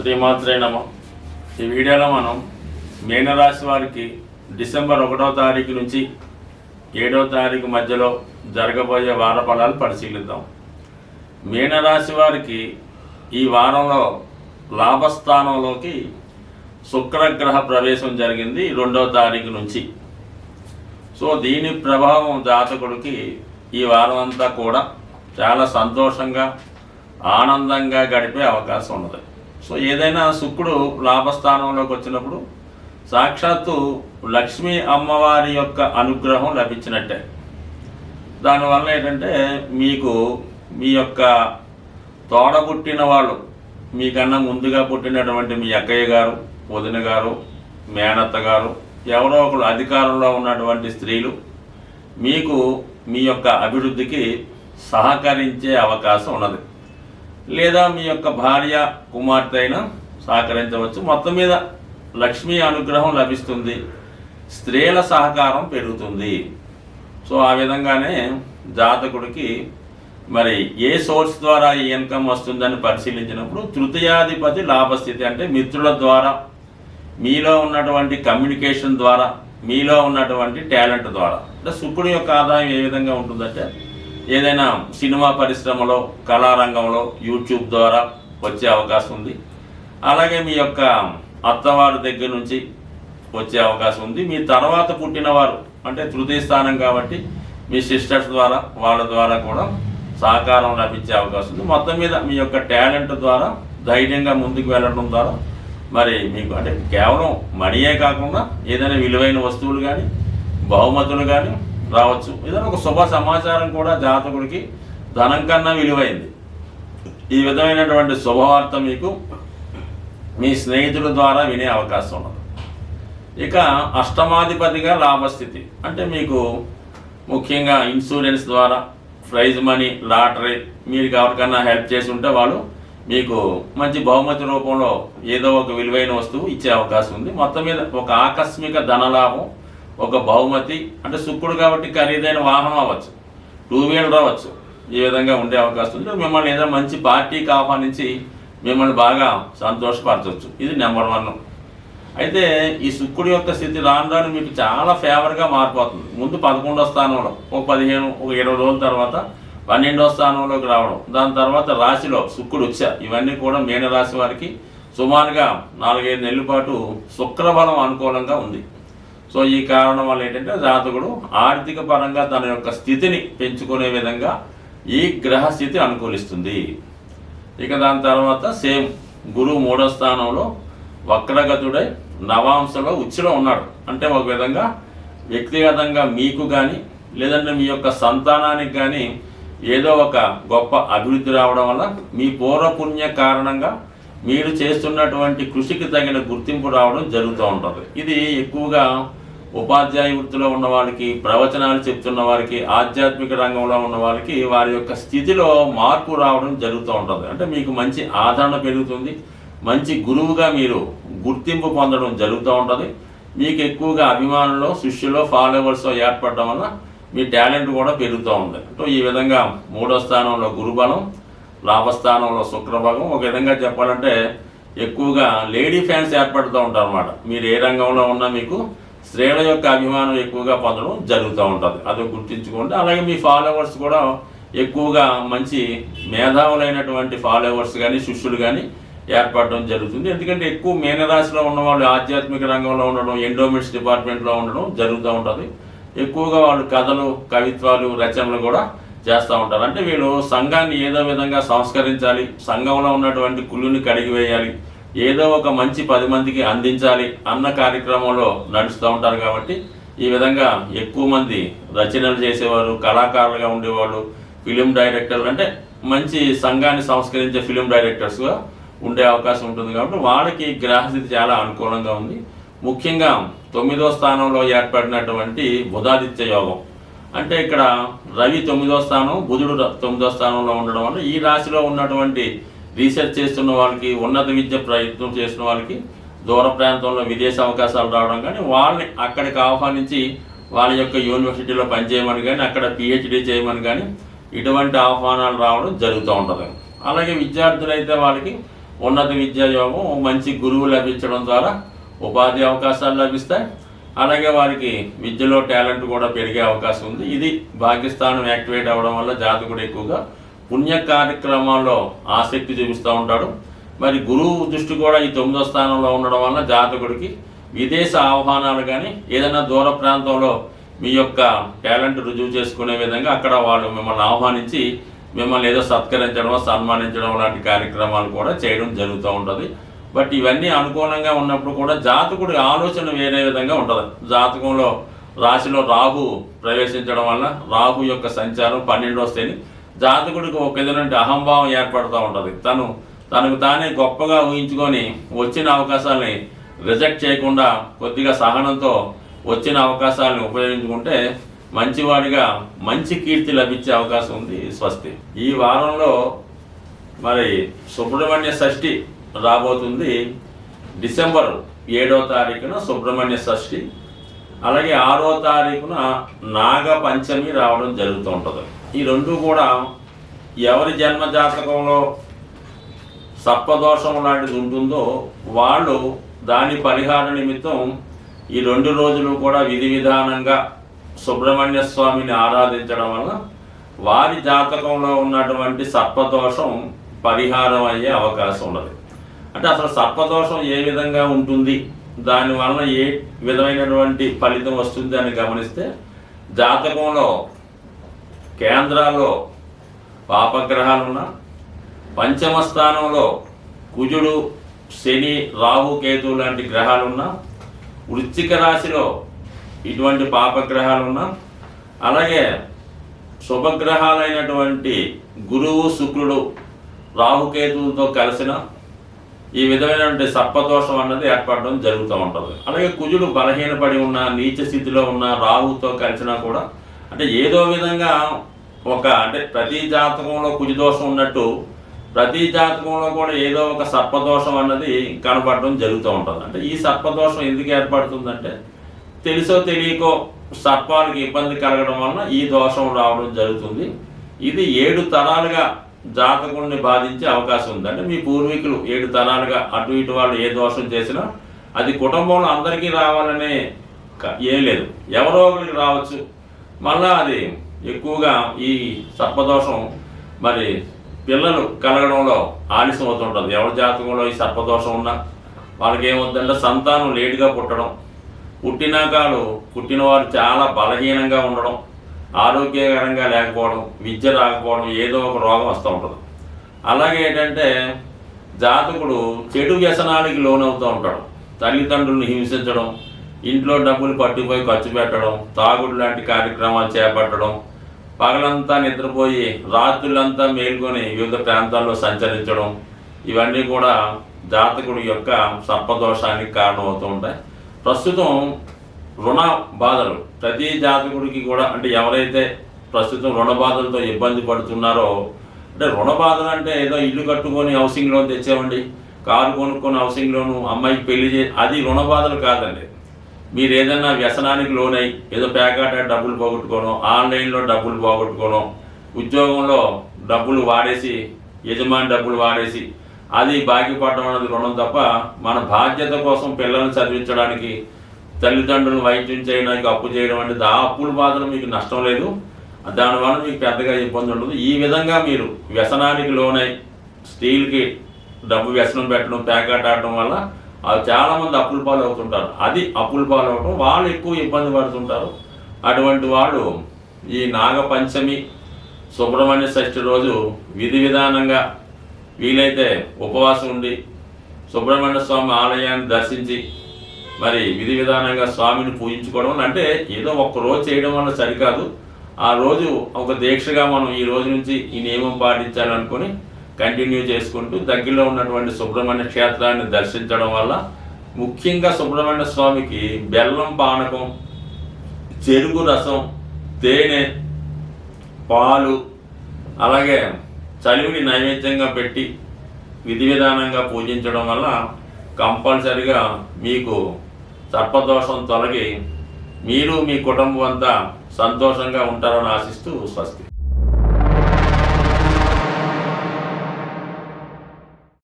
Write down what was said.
శ్రీమాత్రే నమ. ఈ వీడియోలో మనం మీనరాశి వారికి డిసెంబర్ 1వ తారీఖు నుంచి 7వ తారీఖు మధ్యలో జరగబోయే వార ఫలాలు పరిశీలిద్దాం. మీనరాశి వారికి ఈ వారంలో లాభస్థానంలోకి శుక్రగ్రహ ప్రవేశం జరిగింది 2వ తారీఖు నుంచి. సో దీని ప్రభావం జాతకుడికి ఈ వారం అంతా కూడా చాలా సంతోషంగా ఆనందంగా గడిపే అవకాశం ఉన్నది. సో ఏదైనా శుక్రుడు లాభస్థానంలోకి వచ్చినప్పుడు సాక్షాత్తు లక్ష్మీ అమ్మవారి యొక్క అనుగ్రహం లభించినట్టే. దానివల్ల ఏంటంటే మీకు మీ యొక్క తోడబుట్టిన వాళ్ళు, మీకన్నా ముందుగా పుట్టినటువంటి మీ అక్కయ్య గారు, వదిన గారు, మేనత్త గారు, ఎవరో ఒకరు అధికారంలో ఉన్నటువంటి స్త్రీలు మీకు మీ యొక్క అభివృద్ధికి సహకరించే అవకాశం ఉన్నది. లేదా మీ యొక్క భార్య, కుమార్తె అయినా సహకరించవచ్చు. మొత్తం మీద లక్ష్మీ అనుగ్రహం లభిస్తుంది, స్త్రీల సహకారం పెరుగుతుంది. సో ఆ విధంగానే జాతకుడికి మరి ఏ సోర్స్ ద్వారా ఈ ఇన్కమ్ వస్తుందని పరిశీలించినప్పుడు తృతీయాధిపతి లాభస్థితి, అంటే మిత్రుల ద్వారా, మీలో ఉన్నటువంటి కమ్యూనికేషన్ ద్వారా, మీలో ఉన్నటువంటి టాలెంట్ ద్వారా. అంటే శుక్రుడి యొక్క ఆదాయం ఏ విధంగా ఉంటుందంటే ఏదైనా సినిమా పరిశ్రమలో, కళారంగంలో, యూట్యూబ్ ద్వారా వచ్చే అవకాశం ఉంది. అలాగే మీ యొక్క అత్తవారి దగ్గర నుంచి వచ్చే అవకాశం ఉంది. మీ తర్వాత పుట్టినవారు అంటే తృతీయ స్థానం కాబట్టి మీ సిస్టర్స్ ద్వారా, వాళ్ళ ద్వారా కూడా సహకారం లభించే అవకాశం ఉంది. మొత్తం మీద మీ యొక్క టాలెంట్ ద్వారా ధైర్యంగా ముందుకు వెళ్ళడం ద్వారా మరి మీకు అంటే కేవలం మనీయే కాకుండా ఏదైనా విలువైన వస్తువులు కానీ, బహుమతులు కానీ రావచ్చు. ఏదైనా ఒక శుభ సమాచారం కూడా జాతకుడికి ధనం కన్నా విలువైంది. ఈ విధమైనటువంటి శుభవార్త మీకు మీ స్నేహితుల ద్వారా వినే అవకాశం ఉన్నది. ఇక అష్టమాధిపతిగా లాభస్థితి, అంటే మీకు ముఖ్యంగా ఇన్సూరెన్స్ ద్వారా, ప్రైజ్ మనీ, లాటరీ, మీరు ఎవరికన్నా హెల్ప్ చేసి ఉంటే వాళ్ళు మీకు మంచి బహుమతి రూపంలో ఏదో ఒక విలువైన వస్తువు ఇచ్చే అవకాశం ఉంది. మొత్తం మీద ఒక ఆకస్మిక ధనలాభం, ఒక బహుమతి, అంటే శుక్రుడు కాబట్టి ఖరీదైన వాహనం అవ్వచ్చు, 2 వీలర్ అవ్వచ్చు, ఈ విధంగా ఉండే అవకాశం ఉంది. మిమ్మల్ని ఏదైనా మంచి పార్టీకి ఆహ్వానించి మిమ్మల్ని బాగా సంతోషపరచవచ్చు. ఇది నెంబర్ 1. అయితే ఈ శుక్రుడి యొక్క స్థితి రాను రాను మీకు చాలా ఫేవర్గా మారిపోతుంది. ముందు 11వ స్థానంలో ఒక 15, ఒక 20 రోజుల తర్వాత 12వ స్థానంలోకి రావడం, దాని తర్వాత రాశిలో శుక్రుడు వచ్చా, ఇవన్నీ కూడా మీనరాశి వారికి సుమారుగా 4-5 నెలల పాటు శుక్రబలం అనుకూలంగా ఉంది. సో ఈ కారణం వల్ల ఏంటంటే జాతకుడు ఆర్థిక పరంగా తన యొక్క స్థితిని పెంచుకునే విధంగా ఈ గ్రహ స్థితి అనుకూలిస్తుంది. ఇక దాని తర్వాత సేమ్ గురువు 3వ స్థానంలో వక్రగతుడై నవాంశలో ఉచ్చులో ఉన్నాడు. అంటే ఒక విధంగా వ్యక్తిగతంగా మీకు కానీ, లేదంటే మీ యొక్క సంతానానికి కానీ ఏదో ఒక గొప్ప అభివృద్ధి రావడం వల్ల మీ పూర్వపుణ్య కారణంగా మీరు చేస్తున్నటువంటి కృషికి తగిన గుర్తింపు రావడం జరుగుతూ ఉంటుంది. ఇది ఎక్కువగా ఉపాధ్యాయ వృత్తిలో ఉన్న వాళ్ళకి, ప్రవచనాలు చెప్తున్న వారికి, ఆధ్యాత్మిక రంగంలో ఉన్న వాళ్ళకి వారి యొక్క స్థితిలో మార్పు రావడం జరుగుతూ ఉంటుంది. అంటే మీకు మంచి ఆదరణ పెరుగుతుంది, మంచి గురువుగా మీరు గుర్తింపు పొందడం జరుగుతూ ఉంటుంది. మీకు ఎక్కువగా అభిమానులు, శిష్యులు, ఫాలోవర్స్ ఏర్పడడం వల్ల మీ టాలెంట్ కూడా పెరుగుతూ ఉంది. అంటే ఈ విధంగా 3వ స్థానంలో గురుబలం, లాభస్థానంలో శుక్రభాగం. ఒక విధంగా చెప్పాలంటే ఎక్కువగా లేడీ ఫ్యాన్స్ ఏర్పడుతూ ఉంటారు అన్నమాట. మీరు ఏ రంగంలో ఉన్నా మీకు స్త్రీల యొక్క అభిమానం ఎక్కువగా పొందడం జరుగుతూ ఉంటుంది. అది గుర్తించుకోండి. అలాగే మీ ఫాలోవర్స్ కూడా ఎక్కువగా మంచి మేధావులైనటువంటి ఫాలోవర్స్ కానీ, శిష్యులు కానీ ఏర్పడడం జరుగుతుంది. ఎందుకంటే ఎక్కువ మీనరాశిలో ఉన్నవాళ్ళు ఆధ్యాత్మిక రంగంలో ఉండడం, ఎండోమెంట్స్ డిపార్ట్మెంట్లో ఉండడం జరుగుతూ ఉంటుంది. ఎక్కువగా వాళ్ళు కథలు, కవిత్వాలు, రచనలు కూడా చేస్తూ ఉంటారు. అంటే వీళ్ళు సంఘాన్ని ఏదో విధంగా సంస్కరించాలి, సంఘంలో ఉన్నటువంటి కుళ్ళుని కడిగివేయాలి, ఏదో ఒక మంచి 10 మందికి అందించాలి అన్న కార్యక్రమంలో నడుస్తూ ఉంటారు. కాబట్టి ఈ విధంగా ఎక్కువ మంది రచనలు చేసేవారు, కళాకారులుగా ఉండేవాళ్ళు, ఫిలిం డైరెక్టర్లు, అంటే మంచి సంఘాన్ని సంస్కరించే ఫిలిం డైరెక్టర్స్గా ఉండే అవకాశం ఉంటుంది. కాబట్టి వాళ్ళకి గ్రహస్థితి చాలా అనుకూలంగా ఉంది. ముఖ్యంగా 9వ స్థానంలో ఏర్పడినటువంటి బుధాదిత్య యోగం, అంటే ఇక్కడ రవి 9వ స్థానం, బుధుడు 9వ స్థానంలో ఉండడం వల్ల ఈ రాశిలో ఉన్నటువంటి రీసెర్చ్ చేస్తున్న వాళ్ళకి, ఉన్నత విద్య ప్రయత్నం చేస్తున్న వాళ్ళకి దూర ప్రాంతంలో విదేశీ అవకాశాలు రావడం కానీ, వాళ్ళని అక్కడికి ఆహ్వానించి వాళ్ళ యొక్క యూనివర్సిటీలో పనిచేయమని కానీ, అక్కడ పిహెచ్డి చేయమని కానీ ఇటువంటి ఆహ్వానాలు రావడం జరుగుతూ ఉంటుంది. అలాగే విద్యార్థులైతే వాళ్ళకి ఉన్నత విద్యా యోగం, మంచి గురువు లభించడం ద్వారా ఉపాధి అవకాశాలు లభిస్తాయి. అలాగే వారికి విద్యలో టాలెంట్ కూడా పెరిగే అవకాశం ఉంది. ఇది భాగ్యస్థానం యాక్టివేట్ అవ్వడం వల్ల జాతకుడు ఎక్కువగా పుణ్య కార్యక్రమాల్లో ఆసక్తి చూపిస్తూ ఉంటాడు. మరి గురువు దృష్టి కూడా ఈ 9వ స్థానంలో ఉండడం వల్ల జాతకుడికి విదేశ ఆహ్వానాలు కానీ ఏదైనా దూర ప్రాంతంలో మీ యొక్క టాలెంట్ రుజువు చేసుకునే విధంగా అక్కడ వాళ్ళు మిమ్మల్ని ఆహ్వానించి మిమ్మల్ని ఏదో సత్కరించడం, సన్మానించడం లాంటి కార్యక్రమాలు కూడా చేయడం జరుగుతూ ఉంటుంది. బట్ ఇవన్నీ అనుకూలంగా ఉన్నప్పుడు కూడా జాతకుడి ఆలోచన వేరే విధంగా ఉంటుంది. జాతకంలో రాశిలో రాహు ప్రవేశించడం వల్ల రాహు యొక్క సంచారం 12వ స్థాయి జాతకుడికి ఒక విధమైన అహంభావం ఏర్పడుతూ ఉంటుంది. తనకు తానే గొప్పగా ఊహించుకొని వచ్చిన అవకాశాలని రిజెక్ట్ చేయకుండా కొద్దిగా సహనంతో వచ్చిన అవకాశాలను ఉపయోగించుకుంటే మంచివాడిగా మంచి కీర్తి లభించే అవకాశం ఉంది. స్వస్తి. ఈ వారంలో మరి సుబ్రహ్మణ్య షష్ఠి రాబోతుంది. డిసెంబర్ 7వ తారీఖున సుబ్రహ్మణ్య షష్ఠి, అలాగే 6వ తారీఖున నాగ పంచమి రావడం జరుగుతూ ఉంటుంది. ఈ రెండు కూడా ఎవరి జన్మ జాతకంలో సర్పదోషం లాంటిది ఉంటుందో వాళ్ళు దాని పరిహార నిమిత్తం ఈ 2 రోజులు కూడా విధి విధానంగా సుబ్రహ్మణ్య స్వామిని ఆరాధించడం వల్ల వారి జాతకంలో ఉన్నటువంటి సర్పదోషం పరిహారం అయ్యే అవకాశం ఉన్నది. అంటే అసలు సర్పదోషం ఏ విధంగా ఉంటుంది, దానివలన ఏ విధమైనటువంటి ఫలితం వస్తుంది అని గమనిస్తే జాతకంలో కేంద్రాల్లో పాపగ్రహాలున్నా, పంచమ స్థానంలో కుజుడు, శని, రాహు, కేతు లాంటి గ్రహాలున్నా, వృశ్చిక రాశిలో ఇటువంటి పాపగ్రహాలున్నా, అలాగే శుభగ్రహాలైనటువంటి గురువు, శుక్రుడు, రాహుకేతువులతో కలిసిన ఈ విధమైనటువంటి సర్పదోషం అన్నది ఏర్పడడం జరుగుతూ ఉంటుంది. అలాగే కుజుడు బలహీనపడి ఉన్న, నీచ స్థితిలో ఉన్న రాహుతో కలిసినా కూడా అంటే ఏదో విధంగా అంటే ప్రతి జాతకంలో కుజదోషం ఉన్నట్టు ప్రతి జాతకంలో కూడా ఏదో ఒక సర్పదోషం అన్నది కనపడడం జరుగుతూ ఉంటుంది. అంటే ఈ సర్పదోషం ఎందుకు ఏర్పడుతుందంటే తెలుసో తెలియకో సర్పాలకు ఇబ్బంది కలగడం వలన ఈ దోషం రావడం జరుగుతుంది. ఇది 7 తరాలుగా జాతకుడిని బాధించే అవకాశం ఉంది. అంటే మీ పూర్వీకులు 7 తరాలుగా అటు ఇటు వాళ్ళు ఏ దోషం చేసినా అది కుటుంబంలో అందరికీ రావాలనే ఏం లేదు, ఎవరో ఒకరికి రావచ్చు. మళ్ళా అది ఎక్కువగా ఈ సర్పదోషం మరి పిల్లలు కలగడంలో ఆలస్యం అవుతుంటుంది. ఎవరి జాతకంలో ఈ సర్పదోషం ఉన్నా వాళ్ళకి ఏమవుతుందంటే సంతానం లేటుగా పుట్టడం, పుట్టిన వారు చాలా బలహీనంగా ఉండడం, ఆరోగ్యకరంగా లేకపోవడం, విద్య రాకపోవడం, ఏదో ఒక రోగం వస్తూ ఉంటుంది. అలాగే ఏంటంటే జాతకుడు చెడు వ్యసనాలకి లోనవుతూ ఉంటాడు. తల్లిదండ్రులను హింసించడం, ఇంట్లో డబ్బులు పట్టుకుపోయి ఖర్చు పెట్టడం, తాగుడు లాంటి కార్యక్రమాలు చేపట్టడం, పగలంతా నిద్రపోయి రాత్రులంతా మేల్కొని వివిధ ప్రాంతాల్లో సంచరించడం, ఇవన్నీ కూడా జాతకుడి యొక్క సర్పదోషానికి కారణమవుతూ ఉంటాయి. ప్రస్తుతం రుణ బాధలు ప్రతి జాతకుడికి కూడా అంటే ఎవరైతే ప్రస్తుతం రుణ బాధలతో ఇబ్బంది పడుతున్నారో, అంటే రుణ బాధలు అంటే ఏదో ఇల్లు కట్టుకొని హౌసింగ్ లోన్ తెచ్చామండి, కారు కొనుక్కొని హౌసింగ్ లోను, అమ్మాయికి పెళ్లి అది రుణ బాధలు కాదండి. మీరు ఏదైనా వ్యసనానికి లోనై ఏదో పేకాట డబ్బులు పోగొట్టుకోనో, ఆన్లైన్లో డబ్బులు పోగొట్టుకోనో, ఉద్యోగంలో డబ్బులు వాడేసి యజమాని డబ్బులు వాడేసి అది బాకీ పడడం అనేది రుణం తప్ప మన బాధ్యత కోసం పిల్లల్ని చదివించడానికి, తల్లిదండ్రులను వైద్యం చేయడానికి అప్పు చేయడం అంటే ఆ అప్పుల బాధలు మీకు నష్టం లేదు, దానివల్ల మీకు పెద్దగా ఇబ్బంది ఉండదు. ఈ విధంగా మీరు వ్యసనానికి లోనై స్టీల్కి డబ్బు వ్యసనం పెట్టడం, పేకాట ఆడటం వల్ల అవి చాలామంది అప్పుల పాలు అవుతుంటారు. అది అప్పుల పాలు అవడం వాళ్ళు ఎక్కువ ఇబ్బంది పడుతుంటారు. అటువంటి వాళ్ళు ఈ నాగపంచమి, సుబ్రహ్మణ్య షష్ఠి రోజు విధి విధానంగా వీలైతే ఉపవాసం ఉండి సుబ్రహ్మణ్య స్వామి ఆలయాన్ని దర్శించి మరి విధి విధానంగా స్వామిని పూజించుకోవడం అంటే ఏదో ఒక్క రోజు చేయడం వల్ల సరికాదు. ఆ రోజు ఒక దీక్షగా మనం ఈ రోజు నుంచి ఈ నియమం పాటించాలనుకొని కంటిన్యూ చేసుకుంటూ దగ్గరలో ఉన్నటువంటి సుబ్రహ్మణ్య క్షేత్రాన్ని దర్శించడం వల్ల ముఖ్యంగా సుబ్రహ్మణ్య స్వామికి బెల్లం పానకం, చెరుకు రసం, తేనె, పాలు, అలాగే చలివిని నైవేద్యంగా పెట్టి విధి విధానంగా పూజించడం వల్ల కంపల్సరిగా మీకు సర్పదోషం తొలగి మీరు మీ కుటుంబం అంతా సంతోషంగా ఉంటారని ఆశిస్తూ స్వస్తి.